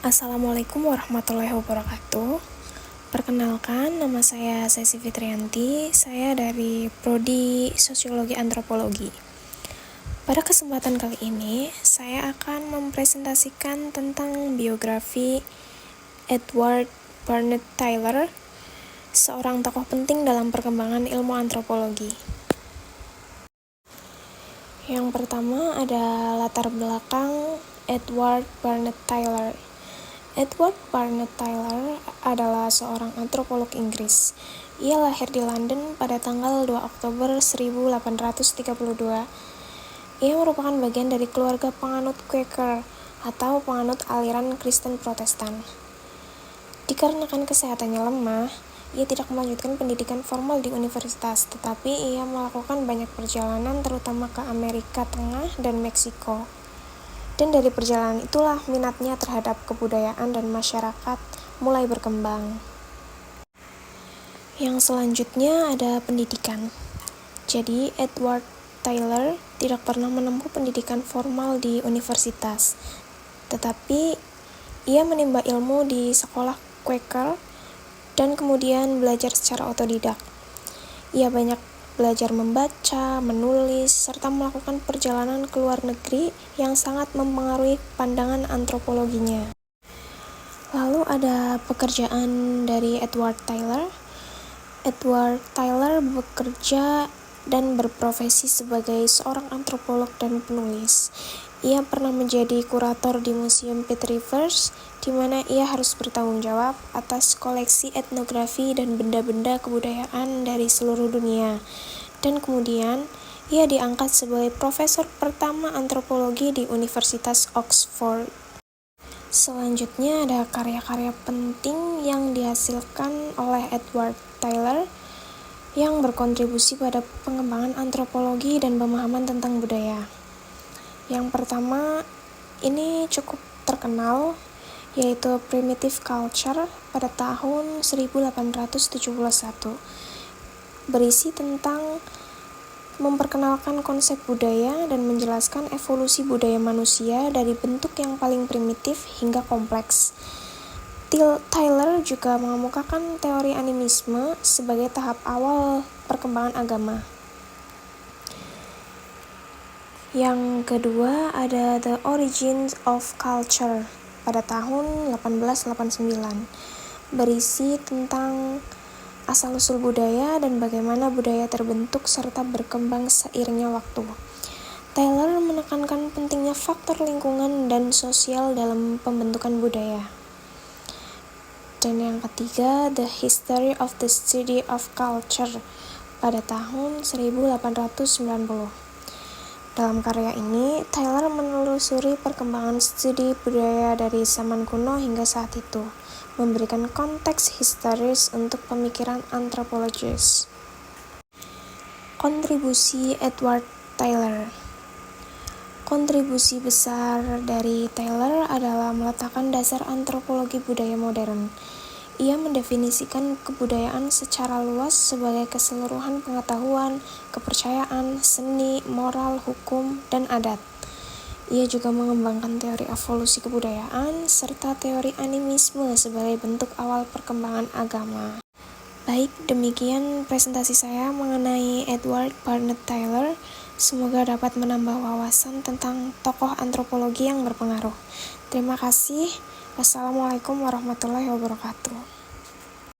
Assalamualaikum warahmatullahi wabarakatuh. Perkenalkan, nama saya Sesi Fitrianti. Saya dari Prodi Sosiologi Antropologi. Pada kesempatan kali ini, saya akan mempresentasikan tentang biografi Edward Burnett Tylor, seorang tokoh penting dalam perkembangan ilmu antropologi. Yang pertama ada latar belakang Edward Burnett Tylor. Edward Burnett Tylor adalah seorang antropolog Inggris. Ia lahir di London pada tanggal 2 Oktober 1832. Ia merupakan bagian dari keluarga penganut Quaker atau penganut aliran Kristen Protestan. Dikarenakan kesehatannya lemah, ia tidak melanjutkan pendidikan formal di universitas, tetapi ia melakukan banyak perjalanan terutama ke Amerika Tengah dan Meksiko. Dan dari perjalanan itulah minatnya terhadap kebudayaan dan masyarakat mulai berkembang. Yang selanjutnya ada pendidikan. Jadi Edward Tylor tidak pernah menempuh pendidikan formal di universitas, tetapi ia menimba ilmu di sekolah Quaker dan kemudian belajar secara otodidak. Ia banyak belajar membaca, menulis, serta melakukan perjalanan ke luar negeri yang sangat mempengaruhi pandangan antropologinya. Lalu ada pekerjaan dari Edward Tylor. Edward Tylor bekerja dan berprofesi sebagai seorang antropolog dan penulis. Ia pernah menjadi kurator di Museum Pitt Rivers, di mana ia harus bertanggung jawab atas koleksi etnografi dan benda-benda kebudayaan dari seluruh dunia. Dan kemudian, ia diangkat sebagai profesor pertama antropologi di Universitas Oxford. Selanjutnya ada karya-karya penting yang dihasilkan oleh Edward Tylor yang berkontribusi pada pengembangan antropologi dan pemahaman tentang budaya. Yang pertama, ini cukup terkenal, yaitu Primitive Culture pada tahun 1871. Berisi tentang memperkenalkan konsep budaya dan menjelaskan evolusi budaya manusia dari bentuk yang paling primitif hingga kompleks. Tylor juga mengemukakan teori animisme sebagai tahap awal perkembangan agama. Yang kedua ada The Origins of Culture pada tahun 1889, berisi tentang asal-usul budaya dan bagaimana budaya terbentuk serta berkembang seiringnya waktu. Tylor menekankan pentingnya faktor lingkungan dan sosial dalam pembentukan budaya. Dan yang ketiga, The History of the Study of Culture pada tahun 1890. Dalam karya ini, Tylor menelusuri perkembangan studi budaya dari zaman kuno hingga saat itu, memberikan konteks historis untuk pemikiran antropologis. Kontribusi Edward Tylor. Kontribusi besar dari Tylor adalah meletakkan dasar antropologi budaya modern. Ia mendefinisikan kebudayaan secara luas sebagai keseluruhan pengetahuan, kepercayaan, seni, moral, hukum, dan adat. Ia juga mengembangkan teori evolusi kebudayaan serta teori animisme sebagai bentuk awal perkembangan agama. Baik, demikian presentasi saya mengenai Edward Burnett Tylor. Semoga dapat menambah wawasan tentang tokoh antropologi yang berpengaruh. Terima kasih. Wassalamualaikum warahmatullahi wabarakatuh.